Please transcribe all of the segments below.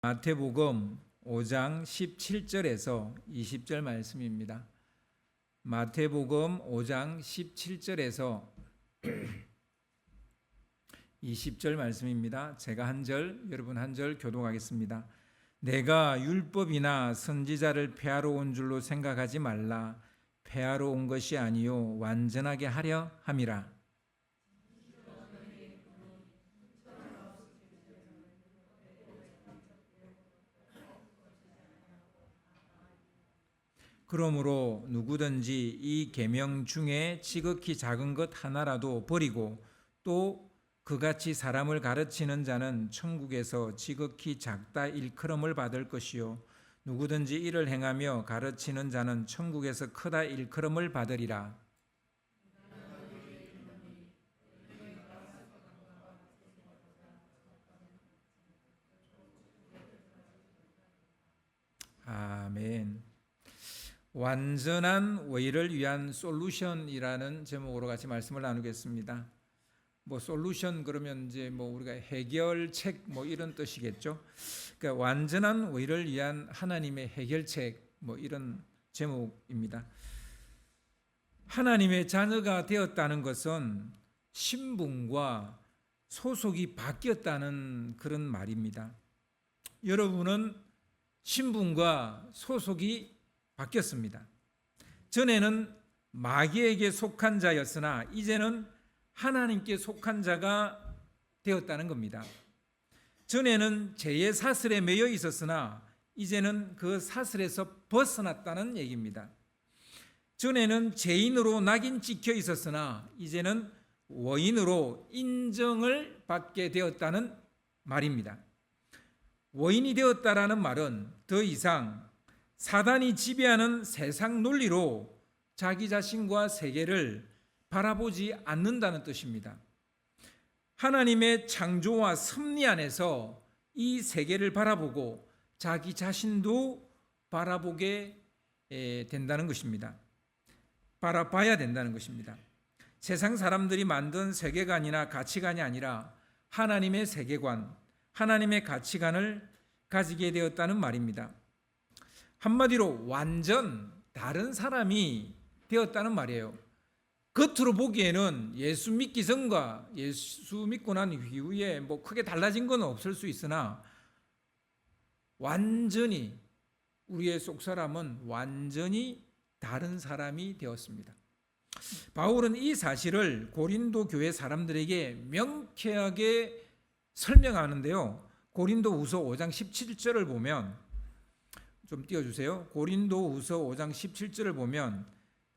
마태복음 5장 17절에서 20절 말씀입니다. 마태복음 5장 17절에서 20절 말씀입니다. 제가 한 절, 여러분 한 절 교독하겠습니다. 내가 율법이나 선지자를 폐하러 온 줄로 생각하지 말라. 폐하러 온 것이 아니요 완전하게 하려 함이라. 그러므로 누구든지 이 계명 중에 지극히 작은 것 하나라도 버리고 또 그같이 사람을 가르치는 자는 천국에서 지극히 작다 일컬음을 받을 것이요 누구든지 이를 행하며 가르치는 자는 천국에서 크다 일컬음을 받으리라. 아멘. 완전한 의를 위한 솔루션이라는 제목으로 같이 말씀을 나누겠습니다. 솔루션 그러면 이제 우리가 해결책 이런 뜻이겠죠. 그러니까 완전한 의를 위한 하나님의 해결책 이런 제목입니다. 하나님의 자녀가 되었다는 것은 신분과 소속이 바뀌었다는 그런 말입니다. 여러분은 신분과 소속이 바뀌었습니다. 전에는 마귀에게 속한 자였으나 이제는 하나님께 속한 자가 되었다는 겁니다. 전에는 죄의 사슬에 매여 있었으나 이제는 그 사슬에서 벗어났다는 얘기입니다. 전에는 죄인으로 낙인 찍혀 있었으나 이제는 의인으로 인정을 받게 되었다는 말입니다. 의인이 되었다라는 말은 더 이상 사단이 지배하는 세상 논리로 자기 자신과 세계를 바라보지 않는다는 뜻입니다. 하나님의 창조와 섭리 안에서 이 세계를 바라보고 자기 자신도 바라보게 된다는 것입니다. 바라봐야 된다는 것입니다. 세상 사람들이 만든 세계관이나 가치관이 아니라 하나님의 세계관, 하나님의 가치관을 가지게 되었다는 말입니다. 한마디로 완전 다른 사람이 되었다는 말이에요. 겉으로 보기에는 예수 믿기 전과 예수 믿고 난 이후에 크게 달라진 건 없을 수 있으나 완전히 우리의 속사람은 완전히 다른 사람이 되었습니다. 바울은 이 사실을 고린도 교회 사람들에게 명쾌하게 설명하는데요. 고린도후서 5장 17절을 보면 좀 띄워주세요. 고린도후서 5장 17절을 보면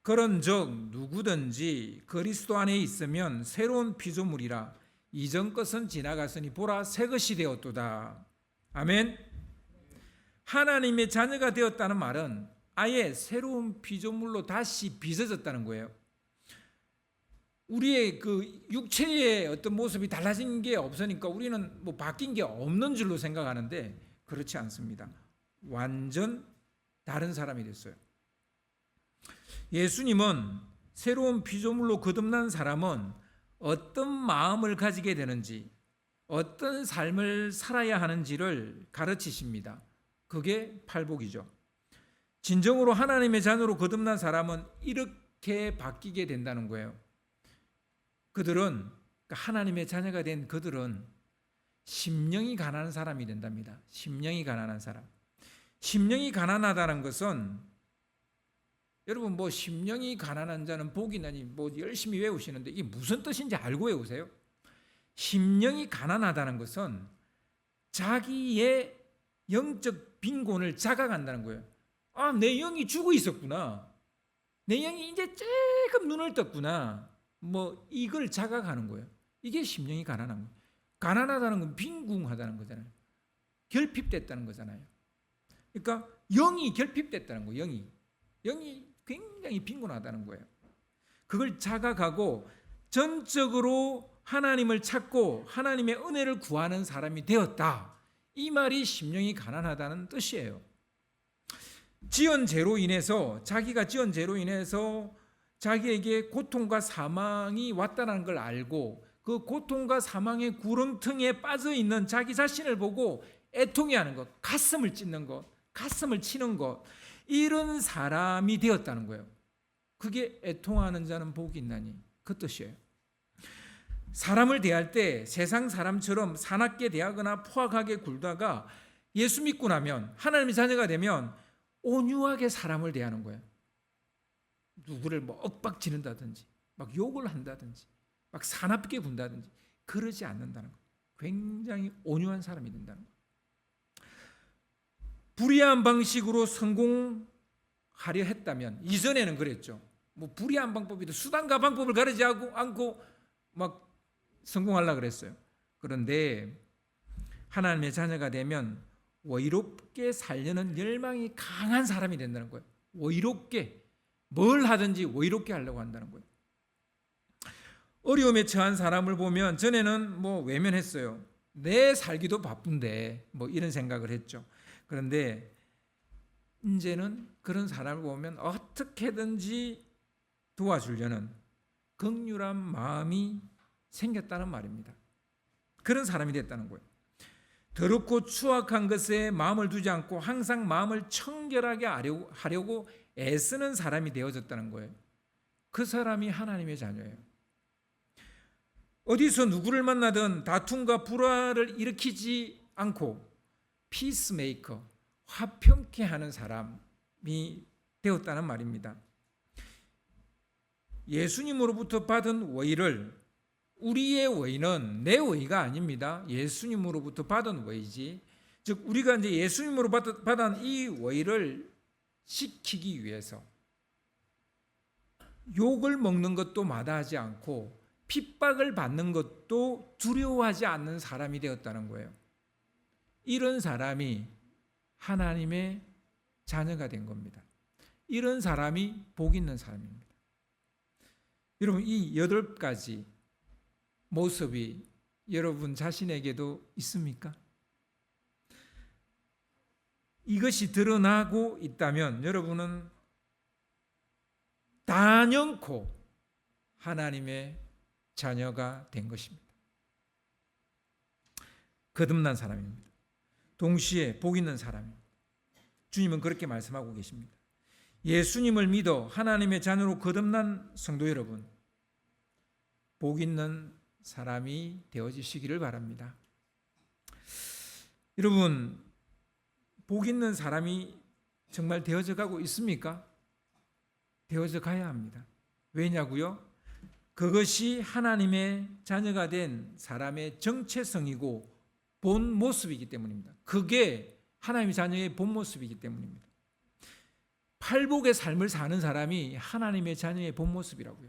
그런즉 누구든지 그리스도 안에 있으면 새로운 피조물이라 이전 것은 지나갔으니 보라 새 것이 되었도다. 아멘. 하나님의 자녀가 되었다는 말은 아예 새로운 피조물로 다시 빚어졌다는 거예요. 우리의 그 육체의 어떤 모습이 달라진 게 없으니까 우리는 바뀐 게 없는 줄로 생각하는데 그렇지 않습니다. 완전 다른 사람이 됐어요. 예수님은 새로운 피조물로 거듭난 사람은 어떤 마음을 가지게 되는지, 어떤 삶을 살아야 하는지를 가르치십니다. 그게 팔복이죠. 진정으로 하나님의 자녀로 거듭난 사람은 이렇게 바뀌게 된다는 거예요. 그들은 하나님의 자녀가 된 그들은 심령이 가난한 사람이 된답니다. 심령이 가난한 사람. 심령이 가난하다는 것은 여러분 심령이 가난한 자는 복이 나니 열심히 외우시는데 이게 무슨 뜻인지 알고 외우세요? 심령이 가난하다는 것은 자기의 영적 빈곤을 자각한다는 거예요. 아, 내 영이 죽어 있었구나. 내 영이 이제 조금 눈을 떴구나. 이걸 자각하는 거예요. 이게 심령이 가난한 거예요. 가난하다는 건 빈궁하다는 거잖아요. 결핍됐다는 거잖아요. 그러니까 영이 결핍됐다는 거예요. 영이 굉장히 빈곤하다는 거예요. 그걸 자각하고 전적으로 하나님을 찾고 하나님의 은혜를 구하는 사람이 되었다. 이 말이 심령이 가난하다는 뜻이에요. 지은 죄로 인해서 자기가 지은 죄로 인해서 자기에게 고통과 사망이 왔다는 걸 알고 그 고통과 사망의 구렁텅이에 빠져 있는 자기 자신을 보고 애통해하는 것, 가슴을 찢는 것, 가슴을 치는 것, 이런 사람이 되었다는 거예요. 그게 애통하는 자는 복이 있나니 그 뜻이에요. 사람을 대할 때 세상 사람처럼 사납게 대하거나 포악하게 굴다가 예수 믿고 나면, 하나님의 자녀가 되면 온유하게 사람을 대하는 거예요. 누구를 뭐 엇박지른다든지 막 욕을 한다든지 막 사납게 군다든지 그러지 않는다는 거예요. 굉장히 온유한 사람이 된다는 거예요. 불의한 방식으로 성공하려 했다면, 이전에는 그랬죠. 뭐 불의한 방법이든 수단과 방법을 가리지 않고 막 성공하려고 그랬어요. 그런데 하나님의 자녀가 되면 의롭게 살려는 열망이 강한 사람이 된다는 거예요. 의롭게, 뭘 하든지 의롭게 하려고 한다는 거예요. 어려움에 처한 사람을 보면 전에는 뭐 외면했어요. 내 살기도 바쁜데 뭐 이런 생각을 했죠. 그런데 이제는 그런 사람을 보면 어떻게든지 도와주려는 긍휼한 마음이 생겼다는 말입니다. 그런 사람이 됐다는 거예요. 더럽고 추악한 것에 마음을 두지 않고 항상 마음을 청결하게 하려고 애쓰는 사람이 되어졌다는 거예요. 그 사람이 하나님의 자녀예요. 어디서 누구를 만나든 다툼과 불화를 일으키지 않고 피스메이커, 화평케 하는 사람이 되었다는 말입니다. 예수님으로부터 받은 의를, 우리의 의는 내 의가 아닙니다. 예수님으로부터 받은 의지. 즉 우리가 이제 예수님으로 받은 이 의를 지키기 위해서 욕을 먹는 것도 마다하지 않고 핍박을 받는 것도 두려워하지 않는 사람이 되었다는 거예요. 이런 사람이 하나님의 자녀가 된 겁니다. 이런 사람이 복 있는 사람입니다. 여러분, 이 8가지 모습이 여러분 자신에게도 있습니까? 이것이 드러나고 있다면 여러분은 단연코 하나님의 자녀가 된 것입니다. 거듭난 사람입니다. 동시에 복 있는 사람입니다. 주님은 그렇게 말씀하고 계십니다. 예수님을 믿어 하나님의 자녀로 거듭난 성도 여러분, 복 있는 사람이 되어지시기를 바랍니다. 여러분, 복 있는 사람이 정말 되어져 가고 있습니까? 되어져 가야 합니다. 왜냐고요? 그것이 하나님의 자녀가 된 사람의 정체성이고 본 모습이기 때문입니다. 그게 하나님의 자녀의 본 모습이기 때문입니다. 팔복의 삶을 사는 사람이 하나님의 자녀의 본 모습이라고요.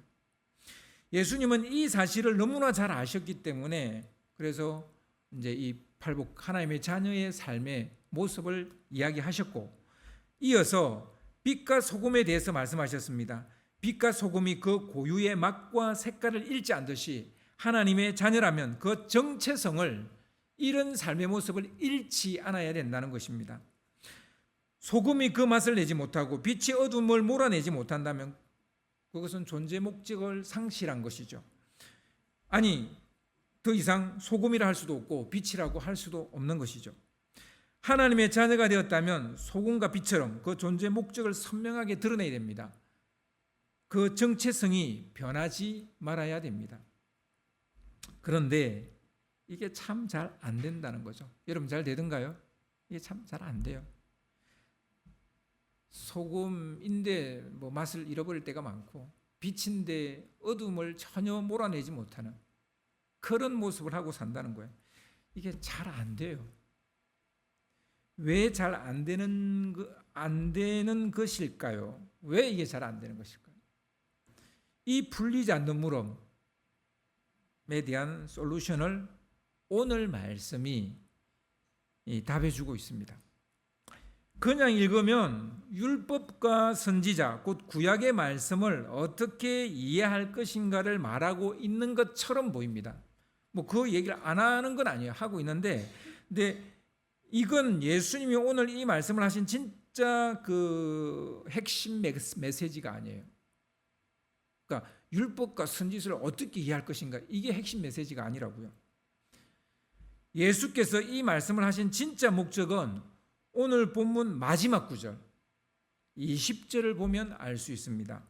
예수님은 이 사실을 너무나 잘 아셨기 때문에 그래서 이제 이 팔복 하나님의 자녀의 삶의 모습을 이야기하셨고, 이어서 빛과 소금에 대해서 말씀하셨습니다. 빛과 소금이 그 고유의 맛과 색깔을 잃지 않듯이 하나님의 자녀라면 그 정체성을, 이런 삶의 모습을 잃지 않아야 된다는 것입니다. 소금이 그 맛을 내지 못하고 빛이 어둠을 몰아내지 못한다면 그것은 존재 목적을 상실한 것이죠. 아니, 더 이상 소금이라 할 수도 없고 빛이라고 할 수도 없는 것이죠. 하나님의 자녀가 되었다면 소금과 빛처럼 그 존재 목적을 선명하게 드러내야 됩니다. 그 정체성이 변하지 말아야 됩니다. 그런데 이게 참 잘 안 된다는 거죠. 여러분 잘 되던가요? 이게 참 잘 안 돼요. 소금인데 뭐 맛을 잃어버릴 때가 많고 빛인데 어둠을 전혀 몰아내지 못하는 그런 모습을 하고 산다는 거예요. 이게 잘 안 돼요. 왜 잘 안 되는 것일까요? 왜 이게 잘 안 되는 것일까요? 이 풀리지 않는 물음에 대한 솔루션을 오늘 말씀이 답해주고 있습니다. 그냥 읽으면 율법과 선지자, 곧 구약의 말씀을 어떻게 이해할 것인가를 말하고 있는 것처럼 보입니다. 뭐 그 얘기를 안 하는 건 아니에요. 하고 있는데, 근데 이건 예수님이 오늘 이 말씀을 하신 진짜 그 핵심 메시지가 아니에요. 그러니까 율법과 선지서를 어떻게 이해할 것인가, 이게 핵심 메시지가 아니라고요. 예수께서 이 말씀을 하신 진짜 목적은 오늘 본문 마지막 구절 20절을 보면 알 수 있습니다.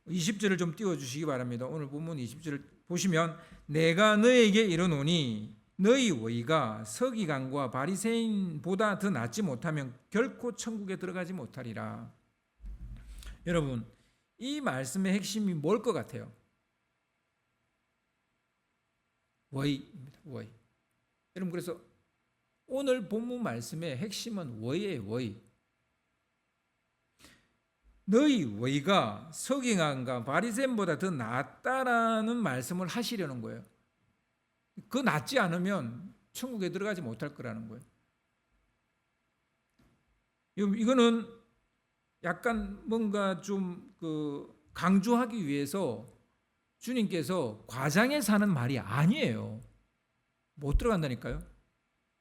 20절을 좀 띄워주시기 바랍니다. 오늘 본문 20절을 보시면 내가 너에게 이르노니 너희 의가 서기관과 바리새인보다 더 낫지 못하면 결코 천국에 들어가지 못하리라. 여러분, 이 말씀의 핵심이 뭘 것 같아요? 의입니다. 의. 여러분, 그래서 오늘 본문 말씀의 핵심은 의예요. 의. 너희 의가 서기관과 바리새인보다 더 낫다라는 말씀을 하시려는 거예요. 그 낫지 않으면 천국에 들어가지 못할 거라는 거예요. 이거는 약간 뭔가 좀 강조하기 위해서 주님께서 과장해 사는 말이 아니에요. 못 들어간다니까요.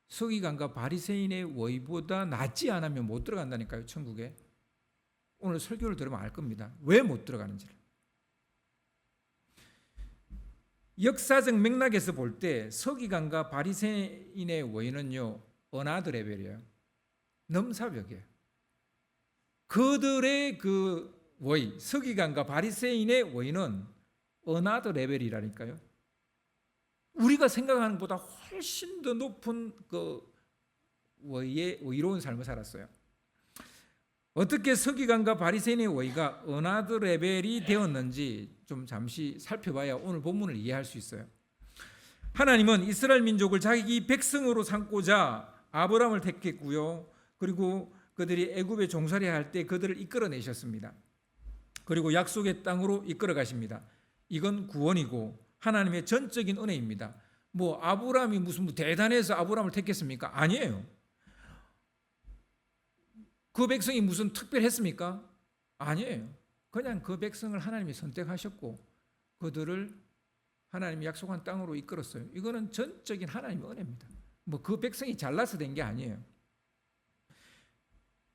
서기관과 바리새인의 의보다 낫지 않으면 못 들어간다니까요, 천국에. 오늘 설교를 들으면 알 겁니다. 왜 못 들어가는지를. 역사적 맥락에서 볼 때 서기관과 바리새인의 의는요, 어나더 레벨이에요. 넘사벽이에요. 그들의 그 의, 서기관과 바리새인의 의는 어나더 레벨이라니까요. 우리가 생각하는 것보다 훨씬 더 높은 그 의로운 삶을 살았어요. 어떻게 서기관과 바리새인의 의가 어나더 레벨이 되었는지 좀 잠시 살펴봐야 오늘 본문을 이해할 수 있어요. 하나님은 이스라엘 민족을 자기 백성으로 삼고자 아브라함을 택했고요. 그리고 그들이 애굽에 종살이 할 때 그들을 이끌어내셨습니다. 그리고 약속의 땅으로 이끌어 가십니다. 이건 구원이고 하나님의 전적인 은혜입니다. 뭐 아브라함이 무슨 대단해서 아브라함을 택했습니까? 아니에요. 그 백성이 무슨 특별했습니까? 아니에요. 그냥 그 백성을 하나님이 선택하셨고 그들을 하나님이 약속한 땅으로 이끌었어요. 이거는 전적인 하나님의 은혜입니다. 뭐 그 백성이 잘나서 된 게 아니에요.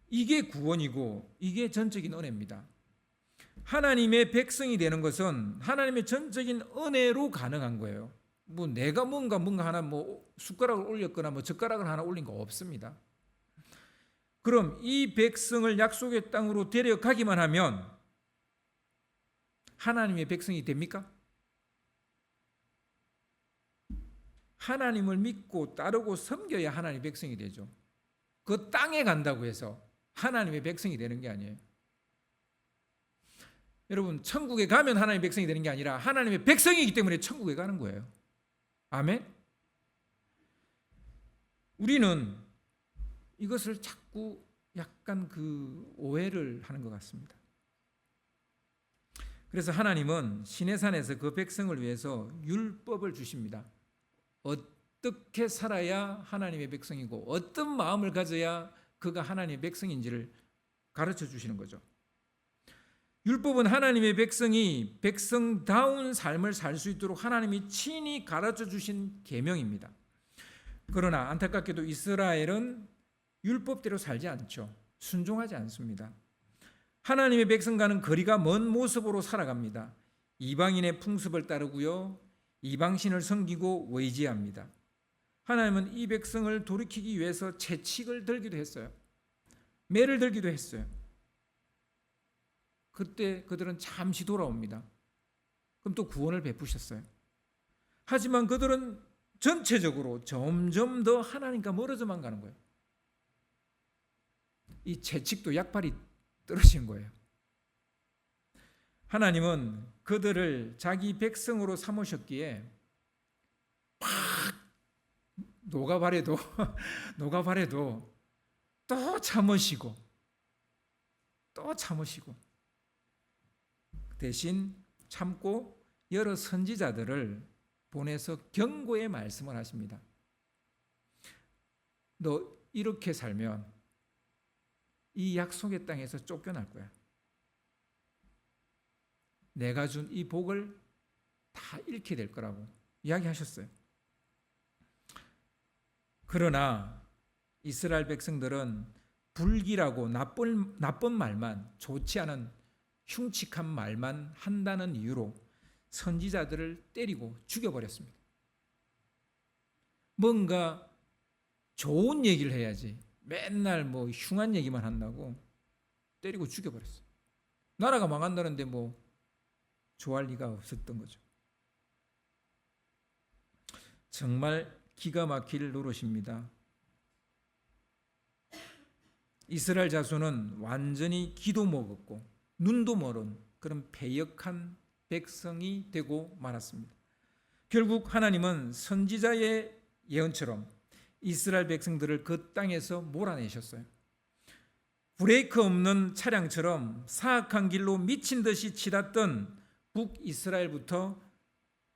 이게 구원이고 이게 전적인 은혜입니다. 하나님의 백성이 되는 것은 하나님의 전적인 은혜로 가능한 거예요. 뭐 내가 뭔가 하나 뭐 숟가락을 올렸거나 뭐 젓가락을 하나 올린 거 없습니다. 그럼 이 백성을 약속의 땅으로 데려가기만 하면 하나님의 백성이 됩니까? 하나님을 믿고 따르고 섬겨야 하나님의 백성이 되죠. 그 땅에 간다고 해서 하나님의 백성이 되는 게 아니에요. 여러분, 천국에 가면 하나님의 백성이 되는 게 아니라 하나님의 백성이기 때문에 천국에 가는 거예요. 아멘? 우리는 이것을 자꾸 약간 오해를 하는 것 같습니다. 그래서 하나님은 시내산에서 그 백성을 위해서 율법을 주십니다. 어떻게 살아야 하나님의 백성이고 어떤 마음을 가져야 그가 하나님의 백성인지를 가르쳐 주시는 거죠. 율법은 하나님의 백성이 백성다운 삶을 살 수 있도록 하나님이 친히 가르쳐 주신 계명입니다. 그러나 안타깝게도 이스라엘은 율법대로 살지 않죠. 순종하지 않습니다. 하나님의 백성과는 거리가 먼 모습으로 살아갑니다. 이방인의 풍습을 따르고요. 이방신을 섬기고 의지합니다. 하나님은 이 백성을 돌이키기 위해서 채찍을 들기도 했어요. 매를 들기도 했어요. 그때 그들은 잠시 돌아옵니다. 그럼 또 구원을 베푸셨어요. 하지만 그들은 전체적으로 점점 더 하나님과 멀어져만 가는 거예요. 이 채찍도 약발이 떨어진 거예요. 하나님은 그들을 자기 백성으로 삼으셨기에 막 녹아바래도 또 참으시고 대신 참고 여러 선지자들을 보내서 경고의 말씀을 하십니다. 너 이렇게 살면 이 약속의 땅에서 쫓겨날 거야. 내가 준 이 복을 다 잃게 될 거라고 이야기하셨어요. 그러나 이스라엘 백성들은 불길하고 나쁜 말만, 좋지 않은 흉측한 말만 한다는 이유로 선지자들을 때리고 죽여버렸습니다. 뭔가 좋은 얘기를 해야지. 맨날 뭐 흉한 얘기만 한다고 때리고 죽여버렸어요. 나라가 망한다는데 뭐 좋아할 리가 없었던 거죠. 정말 기가 막힐 노릇입니다. 이스라엘 자손은 완전히 귀도 먹었고 눈도 멀은 그런 패역한 백성이 되고 말았습니다. 결국 하나님은 선지자의 예언처럼 이스라엘 백성들을 그 땅에서 몰아내셨어요. 브레이크 없는 차량처럼 사악한 길로 미친 듯이 치닫던 북이스라엘부터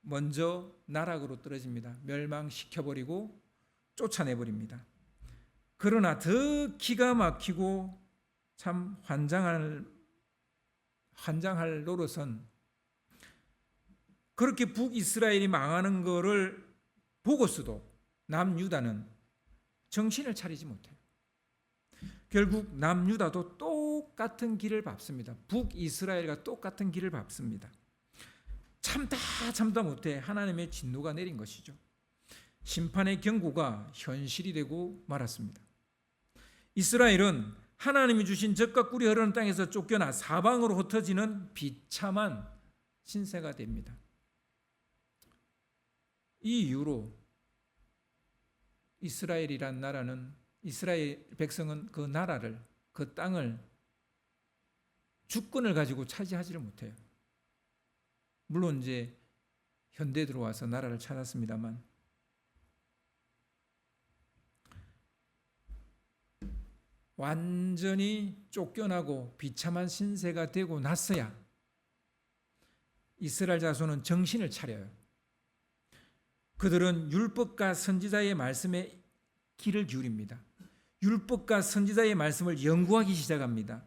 먼저 나락으로 떨어집니다. 멸망시켜버리고 쫓아내버립니다. 그러나 더 기가 막히고 참 환장할 노릇은 그렇게 북이스라엘이 망하는 것을 보고서도 남유다는 정신을 차리지 못해요. 결국 남유다도 똑같은 길을 밟습니다. 북이스라엘과 똑같은 길을 밟습니다. 참다 못해 하나님의 진노가 내린 것이죠. 심판의 경고가 현실이 되고 말았습니다. 이스라엘은 하나님이 주신 젖과 꿀이 흐르는 땅에서 쫓겨나 사방으로 흩어지는 비참한 신세가 됩니다. 이 이후로 이스라엘이란 나라는, 이스라엘 백성은 그 나라를, 그 땅을 주권을 가지고 차지하지를 못해요. 물론 이제 현대 들어와서 나라를 찾았습니다만 완전히 쫓겨나고 비참한 신세가 되고 났어야 이스라엘 자손은 정신을 차려요. 그들은 율법과 선지자의 말씀에 귀를 기울입니다. 율법과 선지자의 말씀을 연구하기 시작합니다.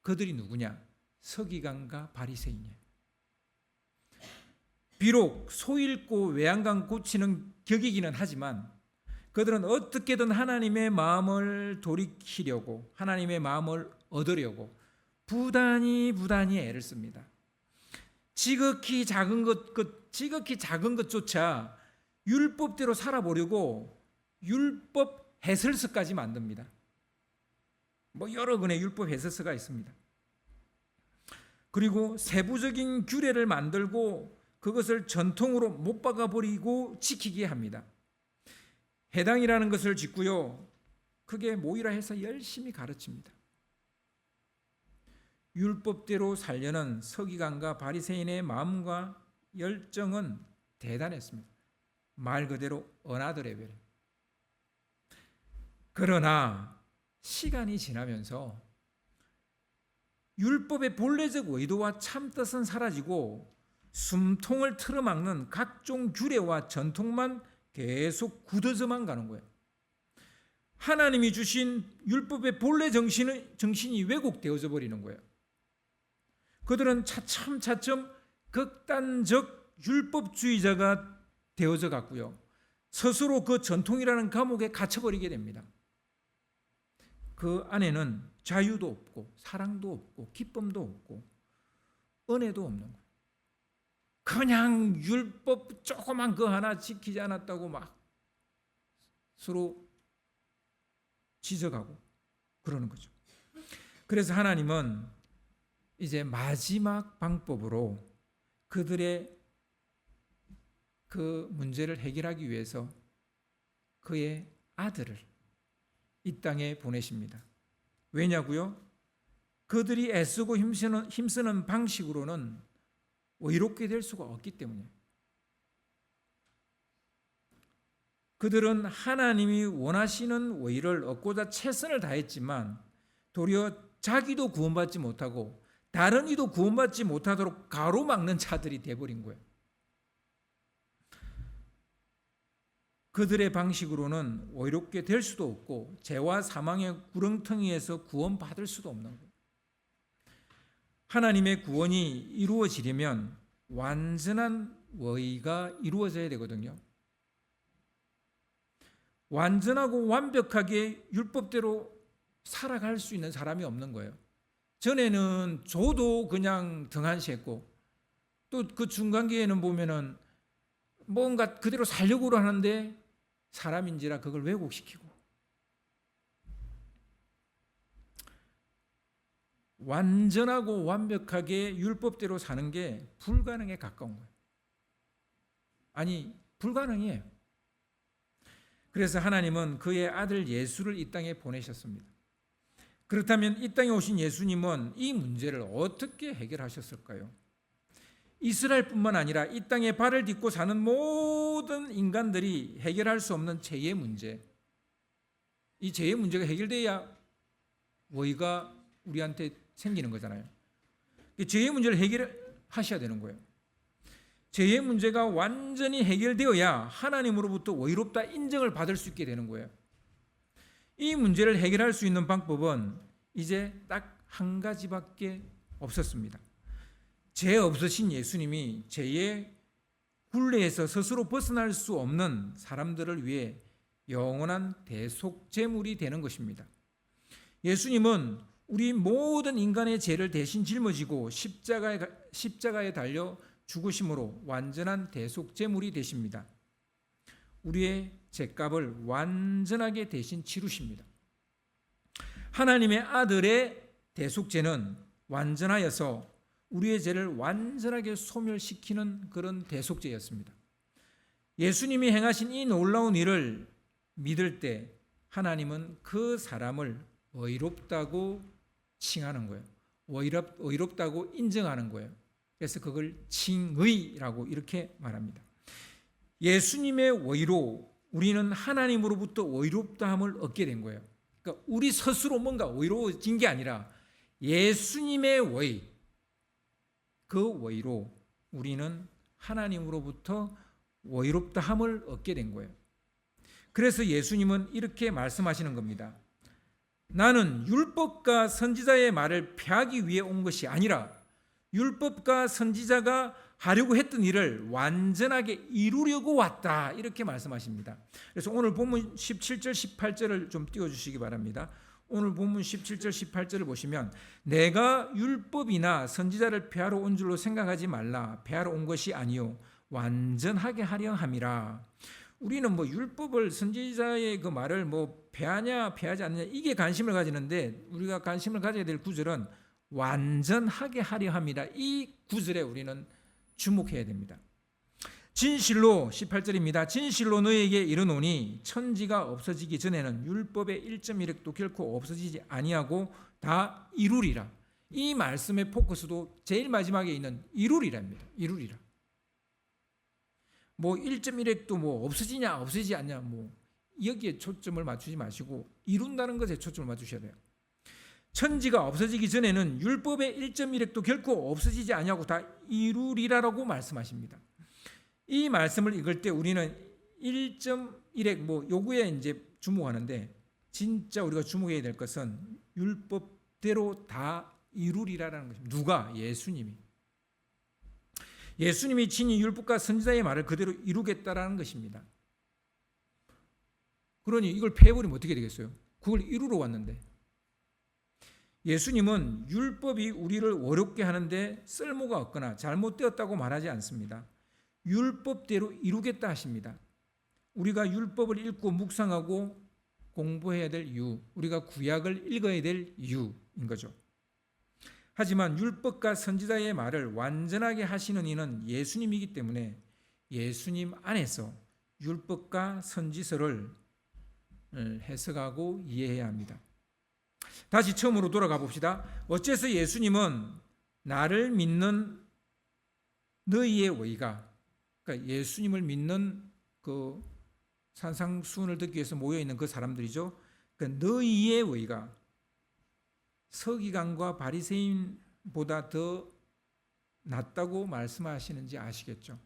그들이 누구냐? 서기관과 바리새인이에요. 비록 소 잃고 외양간 고치는 격이기는 하지만 그들은 어떻게든 하나님의 마음을 돌이키려고, 하나님의 마음을 얻으려고 부단히 애를 씁니다. 지극히 작은 것조차 율법대로 살아보려고 율법 해설서까지 만듭니다. 뭐 여러 권의 율법 해설서가 있습니다. 그리고 세부적인 규례를 만들고 그것을 전통으로 못 박아버리고 지키게 합니다. 해당이라는 것을 짓고요, 그게 모이라 해서 열심히 가르칩니다. 율법대로 살려는 서기관과 바리새인의 마음과 열정은 대단했습니다. 말 그대로 어나더 레벨. 그러나 시간이 지나면서 율법의 본래적 의도와 참뜻은 사라지고 숨통을 틀어막는 각종 규례와 전통만 계속 굳어져만 가는 거예요. 하나님이 주신 율법의 본래 정신이 왜곡되어져 버리는 거예요. 그들은 차츰 극단적 율법주의자가 되어져 갔고요, 스스로 그 전통이라는 감옥에 갇혀버리게 됩니다. 그 안에는 자유도 없고 사랑도 없고 기쁨도 없고 은혜도 없는 거예요. 그냥 율법 조그만 거 하나 지키지 않았다고 막 서로 지적하고 그러는 거죠. 그래서 하나님은 이제 마지막 방법으로 그들의 그 문제를 해결하기 위해서 그의 아들을 이 땅에 보내십니다. 왜냐고요? 그들이 애쓰고 힘쓰는 방식으로는 의롭게 될 수가 없기 때문에. 그들은 하나님이 원하시는 의를 얻고자 최선을 다했지만 도리어 자기도 구원받지 못하고 다른 이도 구원받지 못하도록 가로막는 자들이 되어버린 거예요. 그들의 방식으로는 의롭게 될 수도 없고 죄와 사망의 구렁텅이에서 구원받을 수도 없는 거예요. 하나님의 구원이 이루어지려면 완전한 의가 이루어져야 되거든요. 완전하고 완벽하게 율법대로 살아갈 수 있는 사람이 없는 거예요. 전에는 저도 그냥 등한시했고 또 그 중간기에는 보면은 뭔가 그대로 살려고 하는데 사람인지라 그걸 왜곡시키고 완전하고 완벽하게 율법대로 사는 게 불가능에 가까운 거예요. 아니, 불가능이에요. 그래서 하나님은 그의 아들 예수를 이 땅에 보내셨습니다. 그렇다면 이 땅에 오신 예수님은 이 문제를 어떻게 해결하셨을까요? 이스라엘뿐만 아니라 이 땅에 발을 딛고 사는 모든 인간들이 해결할 수 없는 죄의 문제, 이 죄의 문제가 해결돼야 의가 우리한테 생기는 거잖아요. 죄의 문제를 해결하셔야 되는 거예요. 죄의 문제가 완전히 해결되어야 하나님으로부터 의롭다 인정을 받을 수 있게 되는 거예요. 이 문제를 해결할 수 있는 방법은 이제 딱 한 가지밖에 없었습니다. 죄 없으신 예수님이 죄의 굴레에서 스스로 벗어날 수 없는 사람들을 위해 영원한 대속제물이 되는 것입니다. 예수님은 우리 모든 인간의 죄를 대신 짊어지고 십자가에 달려 죽으심으로 완전한 대속제물이 되십니다. 우리의 죄값을 완전하게 대신 치르십니다. 하나님의 아들의 대속죄는 완전하여서 우리의 죄를 완전하게 소멸시키는 그런 대속죄였습니다. 예수님이 행하신 이 놀라운 일을 믿을 때 하나님은 그 사람을 의롭다고 칭하는 거예요. 의롭다고 인정하는 거예요. 그래서 그걸 칭의라고 이렇게 말합니다. 예수님의 의로 우리는 하나님으로부터 의롭다함을 얻게 된 거예요. 그러니까 우리 스스로 뭔가 의로워진 게 아니라 예수님의 의, 그 의로 우리는 하나님으로부터 의롭다함을 얻게 된 거예요. 그래서 예수님은 이렇게 말씀하시는 겁니다. 나는 율법과 선지자의 말을 폐하기 위해 온 것이 아니라 율법과 선지자가 하려고 했던 일을 완전하게 이루려고 왔다, 이렇게 말씀하십니다. 그래서 오늘 본문 17절 18절을 좀 띄워주시기 바랍니다. 오늘 본문 17절 18절을 보시면 내가 율법이나 선지자를 폐하러 온 줄로 생각하지 말라. 폐하러 온 것이 아니요 완전하게 하려 함이라. 우리는 율법을 선지자의 그 말을 폐하냐 폐하지 않느냐 이게 관심을 가지는데, 우리가 관심을 가져야 될 구절은 완전하게 하려 함이라. 이 구절에 우리는 주목해야 됩니다. 진실로 18절입니다. 진실로 너에게 이르노니 천지가 없어지기 전에는 율법의 1.1획도 결코 없어지지 아니하고 다 이루리라. 이 말씀의 포커스도 제일 마지막에 있는 이루리라입니다. 이루리라. 1.1획도 없어지냐 없어지지 않냐 여기에 초점을 맞추지 마시고 이룬다는 것에 초점을 맞추셔야 돼요. 천지가 없어지기 전에는 율법의 1.1획도 결코 없어지지 아니하고 다 이루리라라고 말씀하십니다. 이 말씀을 읽을 때 우리는 1.1획 요구에 이제 주목하는데, 진짜 우리가 주목해야 될 것은 율법대로 다 이루리라라는 것입니다. 누가? 예수님이. 예수님이 친히 율법과 선지자의 말을 그대로 이루겠다라는 것입니다. 그러니 이걸 폐해버리면 어떻게 되겠어요? 그걸 이루러 왔는데. 예수님은 율법이 우리를 어렵게 하는데 쓸모가 없거나 잘못되었다고 말하지 않습니다. 율법대로 이루겠다 하십니다. 우리가 율법을 읽고 묵상하고 공부해야 될 이유, 우리가 구약을 읽어야 될 이유인 거죠. 하지만 율법과 선지자의 말을 완전하게 하시는 이는 예수님이기 때문에 예수님 안에서 율법과 선지서를 해석하고 이해해야 합니다. 다시 처음으로 돌아가 봅시다. 어째서 예수님은 나를 믿는 너희의 의가, 그러니까 예수님을 믿는 그 산상수훈을 듣기 위해서 모여있는 그 사람들이죠. 그러니까 너희의 의가 서기관과 바리새인보다 더 낫다고 말씀하시는지 아시겠죠?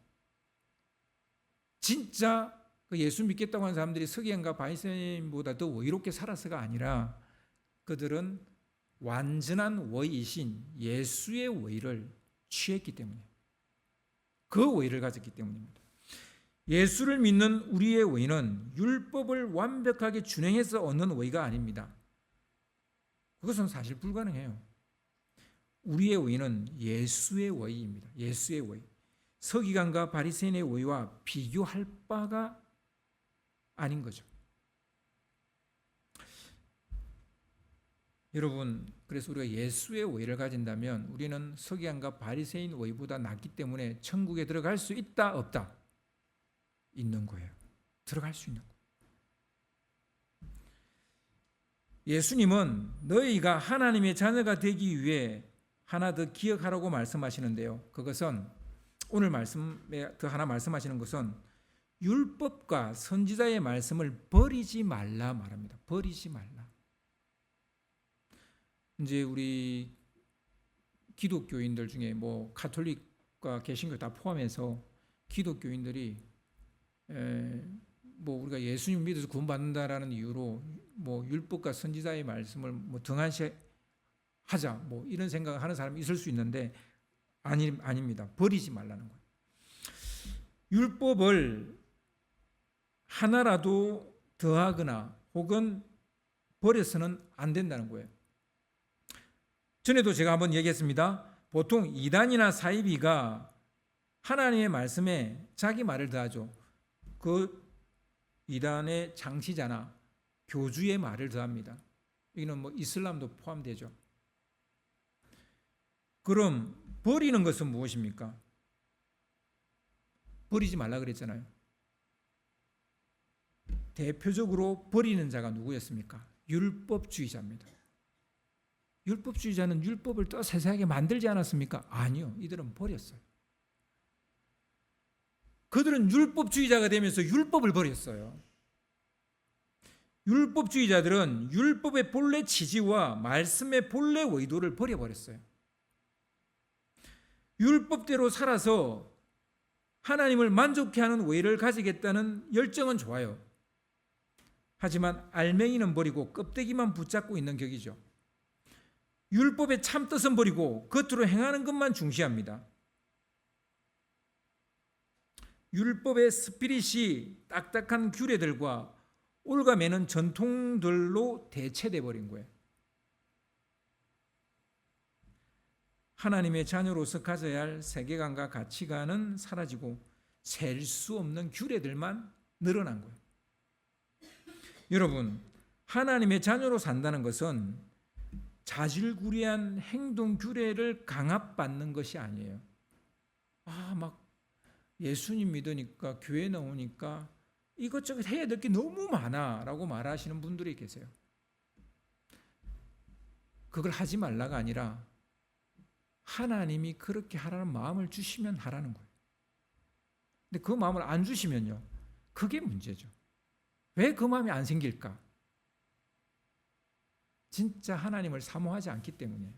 진짜 예수 믿겠다고 하는 사람들이 서기관과 바리새인보다 더 의롭게 살아서가 아니라 그들은 완전한 의이신 예수의 의를 취했기 때문에, 그 의를 가졌기 때문입니다. 예수를 믿는 우리의 의는 율법을 완벽하게 준행해서 얻는 의가 아닙니다. 그것은 사실 불가능해요. 우리의 의는 예수의 의입니다. 예수의 의. 서기관과 바리새인의 의와 비교할 바가 아닌 거죠. 여러분, 그래서 우리가 예수의 의를 가진다면 우리는 서기관과 바리새인 의보다 낫기 때문에 천국에 들어갈 수 있다, 없다? 있는 거예요. 들어갈 수 있는 거예요. 예수님은 너희가 하나님의 자녀가 되기 위해 하나 더 기억하라고 말씀하시는데요. 그것은 오늘 말씀에 더 하나 말씀하시는 것은 율법과 선지자의 말씀을 버리지 말라 말합니다. 버리지 말라. 이제 우리 기독교인들 중에 뭐 가톨릭과 개신교 다 포함해서 기독교인들이 뭐 우리가 예수님 믿어서 구원받는다라는 이유로 뭐 율법과 선지자의 말씀을 뭐 등한시 하자 뭐 이런 생각을 하는 사람이 있을 수 있는데 아닙니다. 버리지 말라는 거예요. 율법을 하나라도 더하거나 혹은 버려서는 안 된다는 거예요. 전에도 제가 한번 얘기했습니다. 보통 이단이나 사이비가 하나님의 말씀에 자기 말을 더하죠. 그 이단의 장치자나 교주의 말을 더합니다. 여기는 뭐 이슬람도 포함되죠. 그럼 버리는 것은 무엇입니까? 버리지 말라 그랬잖아요. 대표적으로 버리는 자가 누구였습니까? 율법주의자입니다. 율법주의자는 율법을 또 세세하게 만들지 않았습니까? 아니요. 이들은 버렸어요. 그들은 율법주의자가 되면서 율법을 버렸어요. 율법주의자들은 율법의 본래 취지와 말씀의 본래 의도를 버려버렸어요. 율법대로 살아서 하나님을 만족케 하는 의를 가지겠다는 열정은 좋아요. 하지만 알맹이는 버리고 껍데기만 붙잡고 있는 격이죠. 율법의 참뜻은 버리고 겉으로 행하는 것만 중시합니다. 율법의 스피릿이 딱딱한 규례들과 올가매는 전통들로 대체돼 버린 거예요. 하나님의 자녀로서 가져야 할 세계관과 가치관은 사라지고 셀 수 없는 규례들만 늘어난 거예요. 여러분, 하나님의 자녀로 산다는 것은 자질구레한 행동 규례를 강압받는 것이 아니에요. 막 예수님 믿으니까 교회 나오니까 이것저것 해야 될 게 너무 많아라고 말하시는 분들이 계세요. 그걸 하지 말라가 아니라 하나님이 그렇게 하라는 마음을 주시면 하라는 거예요. 근데 그 마음을 안 주시면요, 그게 문제죠. 왜 그 마음이 안 생길까? 진짜 하나님을 사모하지 않기 때문에.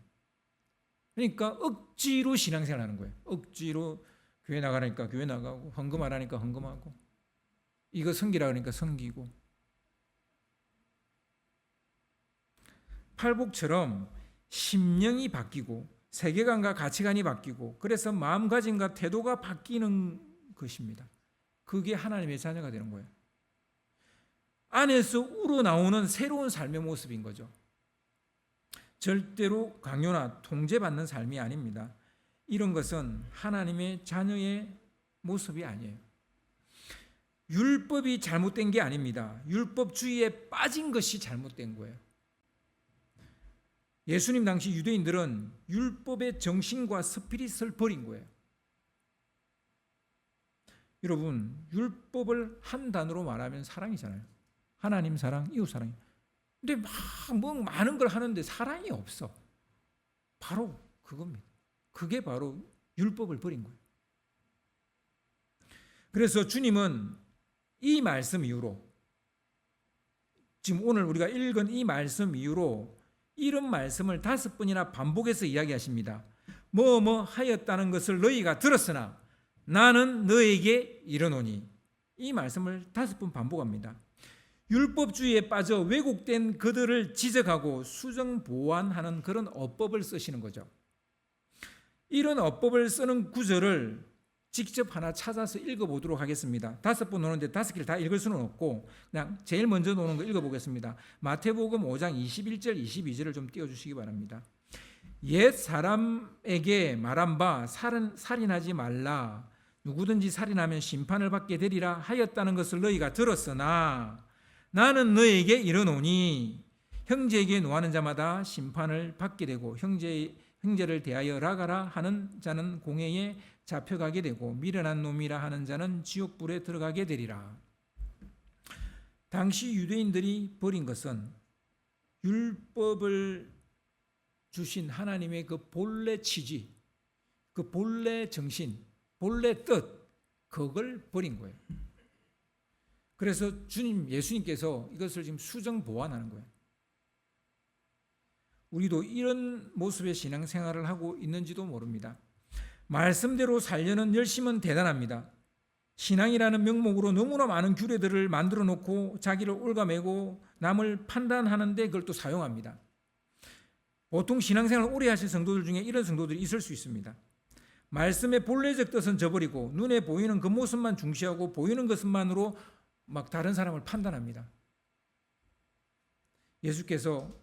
그러니까 억지로 신앙생활 하는 거예요. 억지로 교회 나가라니까 교회 나가고, 헌금하라니까 헌금하고, 이거 섬기라 그러니까 섬기고. 팔복처럼 심령이 바뀌고 세계관과 가치관이 바뀌고 그래서 마음가짐과 태도가 바뀌는 것입니다. 그게 하나님의 자녀가 되는 거예요. 안에서 우러나오는 새로운 삶의 모습인 거죠. 절대로 강요나 통제받는 삶이 아닙니다. 이런 것은 하나님의 자녀의 모습이 아니에요. 율법이 잘못된 게 아닙니다. 율법주의에 빠진 것이 잘못된 거예요. 예수님 당시 유대인들은 율법의 정신과 스피릿을 버린 거예요. 여러분, 율법을 한 단어로 말하면 사랑이잖아요. 하나님 사랑, 이웃 사랑. 근데 뭐 많은 걸 하는데 사랑이 없어. 바로 그겁니다. 그게 바로 율법을 버린 거예요. 그래서 주님은 이 말씀 이후로, 지금 오늘 우리가 읽은 이 말씀 이후로 이런 말씀을 5번이나 반복해서 이야기하십니다. 뭐 하였다는 것을 너희가 들었으나 나는 너에게 이르노니. 이 말씀을 5번 반복합니다. 율법주의에 빠져 왜곡된 그들을 지적하고 수정 보완하는 그런 어법을 쓰시는 거죠. 이런 어법을 쓰는 구절을 직접 하나 찾아서 읽어보도록 하겠습니다. 5번 오는데 5개를 다 읽을 수는 없고 그냥 제일 먼저 오는 거 읽어보겠습니다. 마태복음 5장 21절 22절을 좀 띄워주시기 바랍니다. 옛 사람에게 말한 바 살인하지 말라. 누구든지 살인하면 심판을 받게 되리라 하였다는 것을 너희가 들었으나 나는 너희에게 이르노니 형제에게 노하는 자마다 심판을 받게 되고 형제를 대하여 락하라 하는 자는 공회에 잡혀가게 되고 미련한 놈이라 하는 자는 지옥불에 들어가게 되리라. 당시 유대인들이 버린 것은 율법을 주신 하나님의 그 본래 취지, 그 본래 정신, 본래 뜻, 그걸 버린 거예요. 그래서 예수님께서 이것을 지금 수정 보완하는 거예요. 우리도 이런 모습의 신앙생활을 하고 있는지도 모릅니다. 말씀대로 살려는 열심은 대단합니다. 신앙이라는 명목으로 너무나 많은 규례들을 만들어 놓고 자기를 올가매고 남을 판단하는데 그걸 또 사용합니다. 보통 신앙생활을 오래 하실 성도들 중에 이런 성도들이 있을 수 있습니다. 말씀의 본래적 뜻은 저버리고 눈에 보이는 그 모습만 중시하고 보이는 것만으로 막 다른 사람을 판단합니다. 예수께서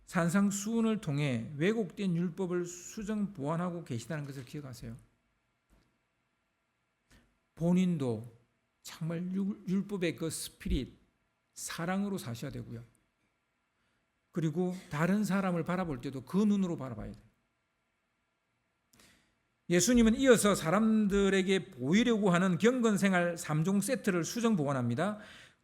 산상수훈을 통해 왜곡된 율법을 수정 보완하고 계시다는 것을 기억하세요. 본인도 정말 율법의 그 스피릿, 사랑으로 사셔야 되고요. 그리고 다른 사람을 바라볼 때도 그 눈으로 바라봐야 돼요. 예수님은 이어서 사람들에게 보이려고 하는 경건생활 3종 세트를 수정 보완합니다.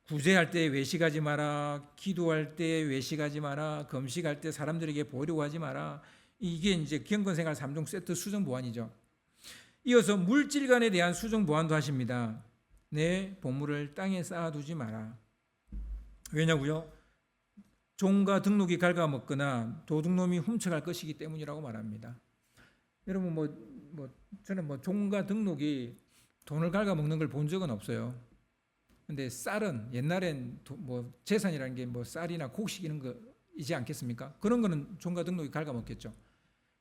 구제할 때 외식하지 마라, 기도할 때 외식하지 마라, 금식할 때 사람들에게 보이려고 하지 마라. 이게 이제 경건생활 3종 세트 수정 보완이죠. 이어서 물질관에 대한 수정 보완도 하십니다. 내 보물을 땅에 쌓아두지 마라. 왜냐고요? 종과 등록이 갉아먹거나 도둑놈이 훔쳐갈 것이기 때문이라고 말합니다. 여러분 저는 종과 등록이 돈을 갉아먹는 걸 본 적은 없어요. 근데 쌀은 옛날엔 재산이라는 게 쌀이나 곡식 이런 거이지 않겠습니까? 그런 거는 종과 등록이 갉아먹겠죠.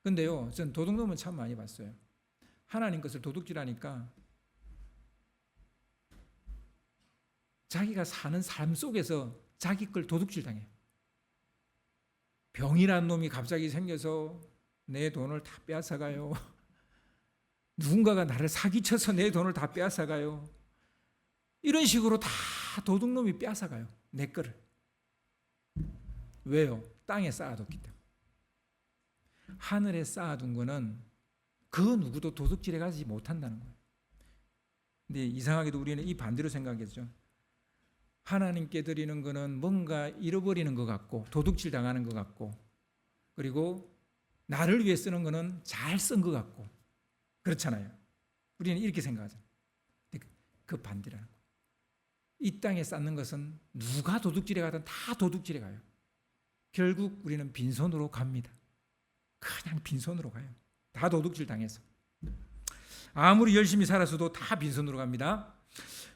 근데요, 전 도둑놈은 참 많이 봤어요. 하나님 것을 도둑질하니까 자기가 사는 삶 속에서 자기 걸 도둑질 당해요. 병이란 놈이 갑자기 생겨서 내 돈을 다 빼앗아가요. 누군가가 나를 사기쳐서 내 돈을 다 빼앗아가요. 이런 식으로 다 도둑놈이 빼앗아가요. 내 거를. 왜요? 땅에 쌓아뒀기 때문에. 하늘에 쌓아둔 거는 그 누구도 도둑질해 가지 못한다는 거예요. 근데 이상하게도 우리는 이 반대로 생각했죠. 하나님께 드리는 거는 뭔가 잃어버리는 것 같고 도둑질 당하는 것 같고 그리고 나를 위해 쓰는 거는 잘 쓴 것 같고 그렇잖아요. 우리는 이렇게 생각하잖아요. 그 반대라는 거예요. 이 땅에 쌓는 것은 누가 도둑질해 가든 다 도둑질해 가요. 결국 우리는 빈손으로 갑니다. 그냥 빈손으로 가요. 다 도둑질 당해서. 아무리 열심히 살았어도 다 빈손으로 갑니다.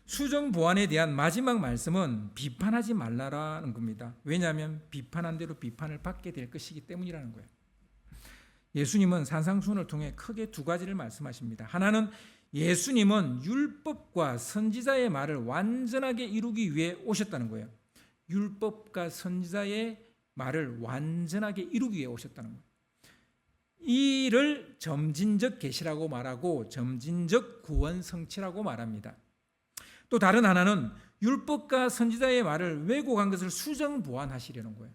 수정 보완에 대한 마지막 말씀은 비판하지 말라라는 겁니다. 왜냐하면 비판한 대로 비판을 받게 될 것이기 때문이라는 거예요. 예수님은 산상수훈을 통해 크게 두 가지를 말씀하십니다. 하나는 예수님은 율법과 선지자의 말을 완전하게 이루기 위해 오셨다는 거예요. 율법과 선지자의 말을 완전하게 이루기 위해 오셨다는 거예요. 이를 점진적 계시라고 말하고 점진적 구원 성취라고 말합니다. 또 다른 하나는 율법과 선지자의 말을 왜곡한 것을 수정 보완하시려는 거예요.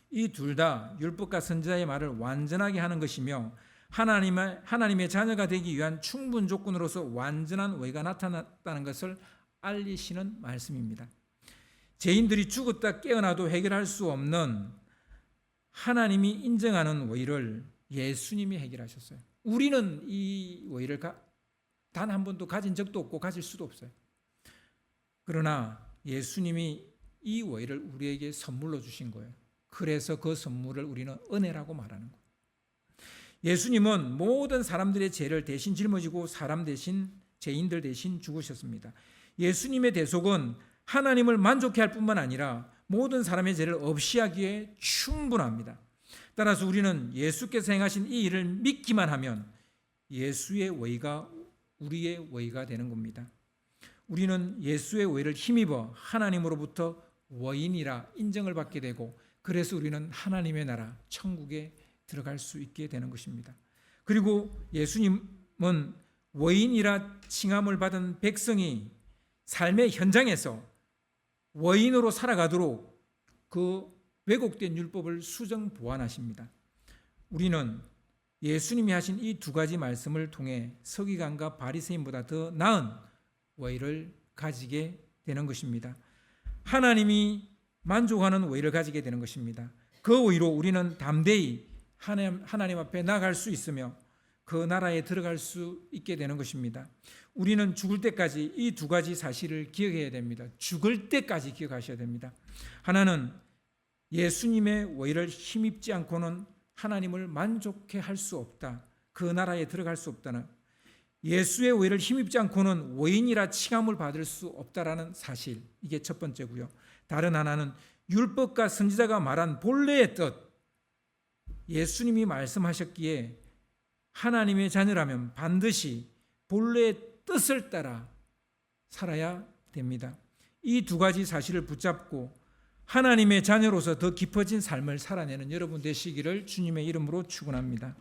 이 둘 다 율법과 선지자의 말을 완전하게 하는 것이며 하나님의 자녀가 되기 위한 충분 조건으로서 완전한 의가 나타났다는 것을 알리시는 말씀입니다. 죄인들이 죽었다 깨어나도 해결할 수 없는 하나님이 인정하는 의를 예수님이 해결하셨어요. 우리는 이 의를 단 한 번도 가진 적도 없고 가질 수도 없어요. 그러나 예수님이 이 의를 우리에게 선물로 주신 거예요. 그래서 그 선물을 우리는 은혜라고 말하는 거예요. 예수님은 모든 사람들의 죄를 대신 짊어지고 사람 대신 죄인들 대신 죽으셨습니다. 예수님의 대속은 하나님을 만족해 할 뿐만 아니라 모든 사람의 죄를 없이 하기에 충분합니다. 따라서 우리는 예수께서 행하신 이 일을 믿기만 하면 예수의 의가 우리의 의가 되는 겁니다. 우리는 예수의 의를 힘입어 하나님으로부터 의인이라 인정을 받게 되고 그래서 우리는 하나님의 나라 천국에 들어갈 수 있게 되는 것입니다. 그리고 예수님은 원인이라 칭함을 받은 백성이 삶의 현장에서 원인으로 살아가도록 그 왜곡된 율법을 수정 보완하십니다. 우리는 예수님이 하신 이 두 가지 말씀을 통해 서기관과 바리새인보다 더 나은 의를 가지게 되는 것입니다. 하나님이 만족하는 의를 가지게 되는 것입니다. 그 의로 우리는 담대히 하나님 앞에 나갈 수 있으며 그 나라에 들어갈 수 있게 되는 것입니다. 우리는 죽을 때까지 이 두 가지 사실을 기억해야 됩니다. 죽을 때까지 기억하셔야 됩니다. 하나는 예수님의 의를 힘입지 않고는 하나님을 만족해 할 수 없다. 그 나라에 들어갈 수 없다는, 예수의 의를 힘입지 않고는 의인이라 칭함을 받을 수 없다라는 사실, 이게 첫 번째고요. 다른 하나는 율법과 선지자가 말한 본래의 뜻, 예수님이 말씀하셨기에 하나님의 자녀라면 반드시 본래의 뜻을 따라 살아야 됩니다. 이 두 가지 사실을 붙잡고 하나님의 자녀로서 더 깊어진 삶을 살아내는 여러분 되시기를 주님의 이름으로 축원합니다.